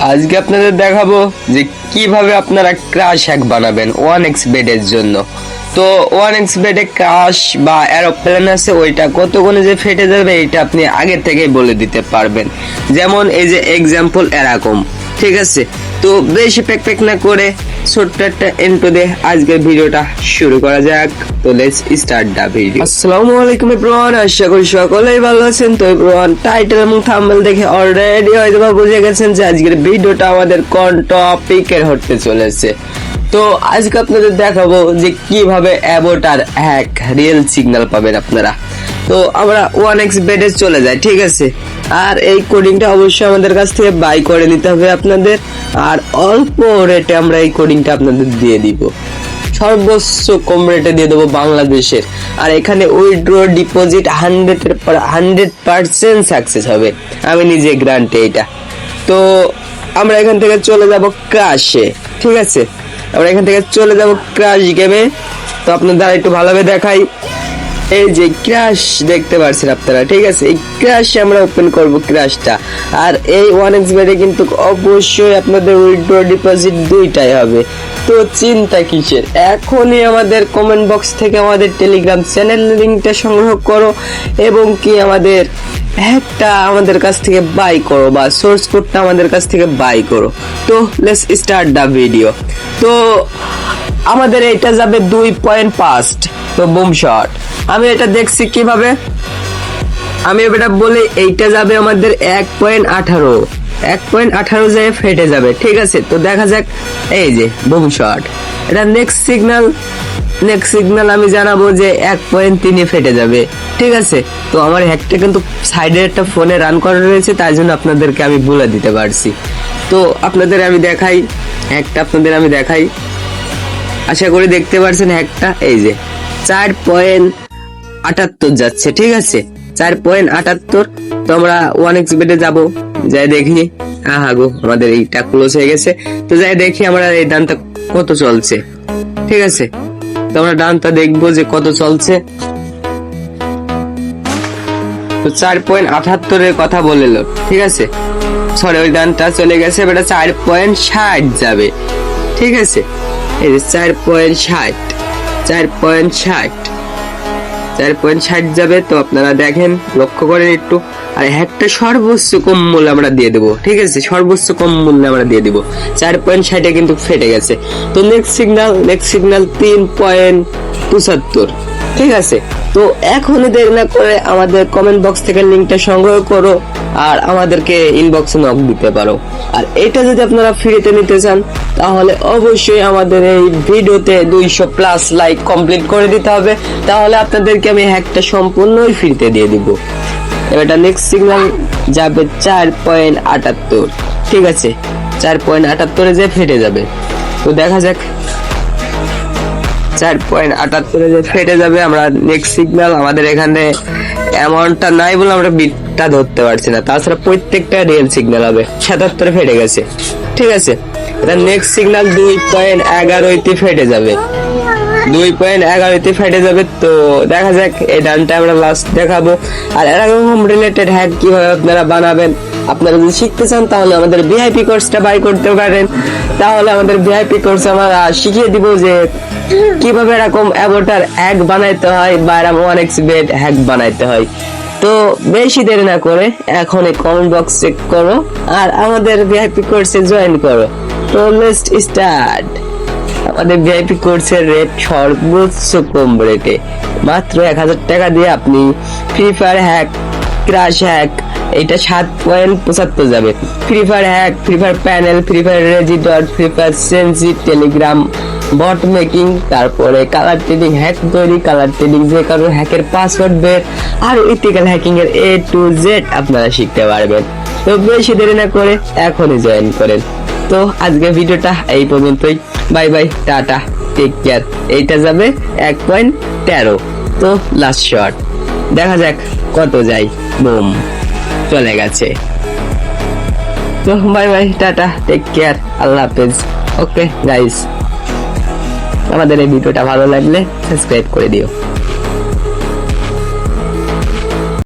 আজকে আপনাদের দেখাবো যে কিভাবে আপনারা ক্রাশ হ্যাক বানাবেন 1x বেডের জন্য। তো 1x বেডে ক্রাশ বা এরোপ্লেন আছে, ওইটা কত গুণে যে ফেটে যাবে এটা আপনি আগে থেকেই বলে দিতে পারবেন। যেমন এই যে এক্সাম্পল এরকম, ঠিক আছে। তো বেশি প্যাক না করে ছোট্ট একটা ইন্ট্রো দিয়ে আজকের ভিডিওটা শুরু করা যাক। তো লেটস স্টার্ট দ্য ভিডিও। আসসালামু আলাইকুম এভরিওয়ান, আশা করি সকলেই ভালো আছেন। তো এভরিওয়ান, টাইটেল এবং থাম্বনেল দেখে অলরেডি হয়তো বুঝে গেছেন যে আজকের ভিডিওটা আমাদের কোন টপিকের হতে চলেছে। তো আজকে আপনাদের দেখাবো যে কিভাবে অ্যাভোটার হ্যাক রিয়েল সিগন্যাল পাবেন আপনারা। তো আমরা 1x বেডে চলে যাই, ঠিক আছে। আর এই কোডিংটা অবশ্যই আমাদের কাছ থেকে বাই করে নিতে হবে আপনাদের। আর অল্প রেটে আমরা এই কোডিংটা আপনাদের দিয়ে দিব, সর্বোচ্চ কম রেটে দিয়ে দেবো বাংলাদেশের। আর এখানে উইথড্র ডিপোজিট 100% সাকসেস হবে, আমি নিজে গ্যারান্টি এটা। তো আমরা এখান থেকে চলে যাব ক্রাশে, ঠিক আছে। আমরা এখান থেকে চলে যাব ক্রাশ গেমে। তো আপনাদের একটু ভালোভাবে দেখাই, এই যে ক্রাশ দেখতে পাচ্ছেন আপনারা, ঠিক আছে। এই ক্রাশ আমরা ওপেন করব ক্রাশটা। আর এই 1x বেডে কিন্তু অবশ্যই আপনাদের উইথড্র ডিপোজিট দুইটাই হবে। তো চিন্তা কিসের, এখনই আমাদের কমেন্ট বক্স থেকে আমাদের টেলিগ্রাম চ্যানেল লিংকটা সংগ্রহ করো এবং কি আমাদের হ্যাকটা আমাদের কাছ থেকে বাই করো বা সোর্স কোডটা আমাদের কাছ থেকে বাই করো। তো লেটস স্টার্ট দা ভিডিও। তো আমাদের এটা যাবে 2.5। তো বুম শট আমি এটা দেখছি কিভাবে, আমি এটা বলি এইটা যাবে আমাদের 1.18 যায় ফেটে যাবে, ঠিক আছে। তো দেখা যাক, এই যে বুম শট, এটা নেক্সট সিগন্যাল আমি জানাবো যে 1.3 ফেটে যাবে, ঠিক আছে। তো আমার হ্যাকটা কিন্তু সাইডে একটা ফোনে রান করা রয়েছে, তাই জন্য আপনাদেরকে আমি বলে দিতে পারছি। তো আপনাদের আমি দেখাই হ্যাকটা, আশা করি দেখতে পারছেন হ্যাকটা। এই যে 4.78 যাচ্ছে, ঠিক আছে, 4.78। তো আমরা 1x বেডে যাবো, যাই দেখি। গো আমাদের এইটা ক্লোজ হয়ে গেছে। তো যাই দেখি আমরা এই ডানটা কত চলছে, ঠিক আছে। তো আমরা ডানটা দেখবো যে কত চলছে। তো 4.78 এর কথা বললো, ঠিক আছে। সরি, ওই ডানটা চলে গেছে, এটা 4.60 যাবে, ঠিক আছে। এই যে 4.60 যাবে। তো আপনারা দেখেন, লক্ষ্য করেন একটু। আর হ্যাকটা সর্বোচ্চ কম মূল্যে আমরা দিয়ে দেবো, ঠিক আছে, সর্বোচ্চ কম মূল্যে আমরা দিয়ে দিব। 4.60 কিন্তু ফেটে গেছে। তো নেক্সট সিগন্যাল 3.75, ঠিক আছে। তো এখনই দেরি না করে আমাদের কমেন্ট বক্স থেকে লিংকটা সংগ্রহ করো আর আমাদেরকে ইনবক্সে নক দিতে পারো। আর এটা যদি আপনারা ফ্রিতে নিতে চান তাহলে অবশ্যই আমাদের এই ভিডিওতে 200+ লাইক কমপ্লিট করে দিতে হবে, তাহলে আপনাদেরকে আমি হ্যাকটা সম্পূর্ণই ফ্রিতে দিয়ে দিব। এটা নেক্সট সিগন্যাল যাবে 4.78, ঠিক আছে। 4.78 যে ফেটে যাবে। তো দেখা যাক, 4.78 যে ফেটে যাবে। আমরা নেক্সট সিগন্যাল, আমাদের এখানে অ্যামাউন্টটা নাই বলে আমরা বিটটা ধরতে পারছি না, তাছাড়া প্রত্যেকটা রিয়েল সিগন্যাল হবে। 77 ফেটে গেছে, ঠিক আছে। এটা নেক্সট সিগন্যাল 2.11 ফেটে যাবে, 2.11 ফেটে যাবে। তো দেখা যাক, এই ডানটা আমরা লাস্ট দেখাবো। আর এরকম রিলেটেড হ্যাক কিভাবে আপনারা বানাবেন আপনারা যদি শিখতে চান তাহলে আমাদের ভিআইপি কোর্সটা বাই করতে পারেন। তাহলে আমাদের ভিআইপি কোর্স আমরা শিখিয়ে দিব যে কিভাবে এরকম অ্যাভোটার হ্যাক বানাইতে হয় বা এরকম 1x বেড হ্যাক বানাইতে হয়। তো বেশি দেরি না করে এখনই কমেন্ট বক্স চেক করো আর আমাদের ভিআইপি কোর্সে জয়েন করো। তো লেটস স্টার্ট। আমাদের ভিআইপি কোর্সের রেট সর্বোচ্চ কম রেটে, মাত্র 1000 টাকা দিয়ে আপনি Free Fire hack, crash hack, এটা 7.75 যাবে। Free Fire hack, Free Fire panel, Free Fire regedit, Free Fire sensi, Telegram bot making, তারপরে কালার ট্রেডিং হ্যাক তৈরি, কালার ট্রেডিং যে কারো হ্যাকের পাসওয়ার্ড বের, আর ইথিক্যাল হ্যাকিং এর A to Z আপনারা শিখতে পারবেন। তো বেশি দেরি না করে এখনই জয়েন করেন। তো আজকের ভিডিওটা এই পর্যন্তই। Bye bye, tata, take care. এইটা যাবে 1.13। তো লাস্ট শট দেখা যাক কত যায়। বুম, চলে গেছে। তো bye bye, tata, take care, আল্লাহ হাফেজ। ওকে গাইস, আমাদের এই ভিডিওটা ভালো লাগলে সাবস্ক্রাইব করে দিও।